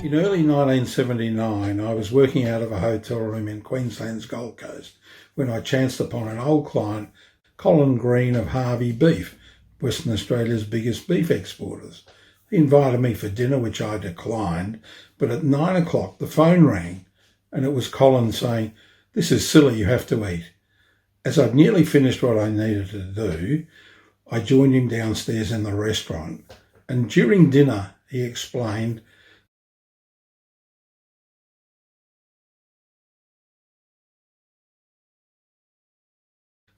In early 1979, I was working out of a hotel room in Queensland's Gold Coast when I chanced upon an old client, Colin Green of Harvey Beef, Western Australia's biggest beef exporters. He invited me for dinner, which I declined, but at 9 o'clock the phone rang and it was Colin saying, "This is silly, you have to eat." As I'd nearly finished what I needed to do, I joined him downstairs in the restaurant, and during dinner he explained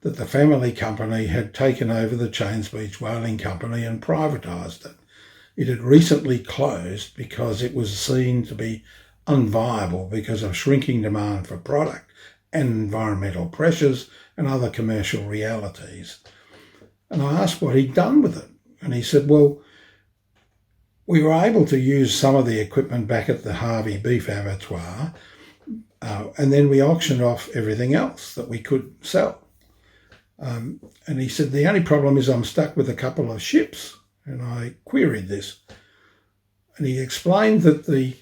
that the family company had taken over the Chains Beach Whaling Company and privatised it. It had recently closed because it was seen to be unviable because of shrinking demand for product and environmental pressures and other commercial realities. And I asked what he'd done with it. And he said, well, we were able to use some of the equipment back at the Harvey Beef Abattoir, and then we auctioned off everything else that we could sell. And he said, the only problem is I'm stuck with a couple of ships. And I queried this. And he explained that the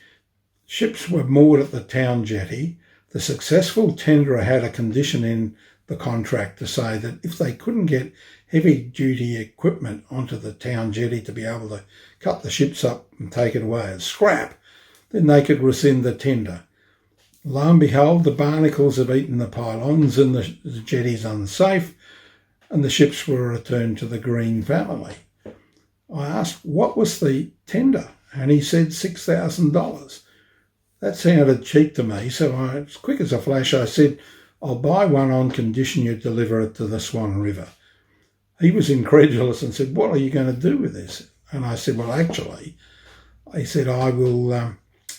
ships were moored at the town jetty. The successful tenderer had a condition in the contract to say that if they couldn't get heavy-duty equipment onto the town jetty to be able to cut the ships up and take it away as scrap, then they could rescind the tender. Lo and behold, the barnacles have eaten the pylons and the jetty's unsafe, and the ships were returned to the Green family. I asked, what was the tender? And he said $6,000. That sounded cheap to me, so as quick as a flash, I said, I'll buy one on condition you deliver it to the Swan River. He was incredulous and said, what are you going to do with this? And I said, well, actually, he said, I will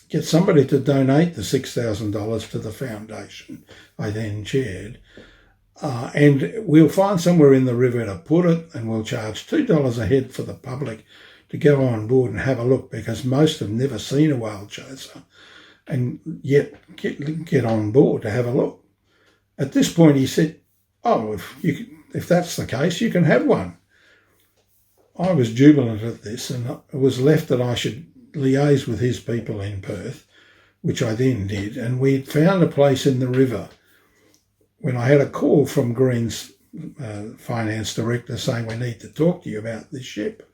get somebody to donate the $6,000 to the foundation I then chaired. And we'll find somewhere in the river to put it, and we'll charge $2 a head for the public to go on board and have a look, because most have never seen a whale chaser and yet get on board to have a look. At this point he said, oh, if that's the case, you can have one. I was jubilant at this, and it was left that I should liaise with his people in Perth, which I then did, and we'd found a place in the river when I had a call from Green's finance director saying, we need to talk to you about this ship.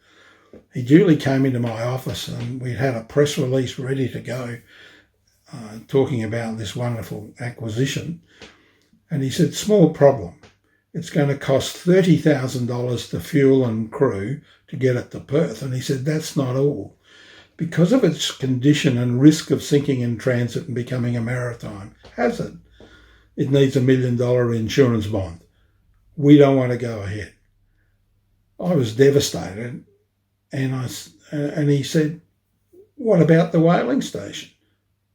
He duly came into my office and we had a press release ready to go talking about this wonderful acquisition. And he said, small problem. It's going to cost $30,000 to fuel and crew to get it to Perth. And he said, that's not all. Because of its condition and risk of sinking in transit and becoming a maritime hazard, it needs $1 million insurance bond. We don't want to go ahead. I was devastated, and he said, what about the whaling station?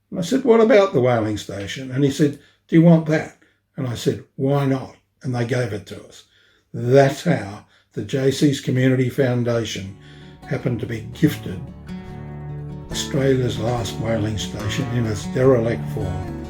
And I said, what about the whaling station? And he said, do you want that? And I said, why not? And they gave it to us. That's how the Jaycees Community Foundation happened to be gifted Australia's last whaling station in its derelict form.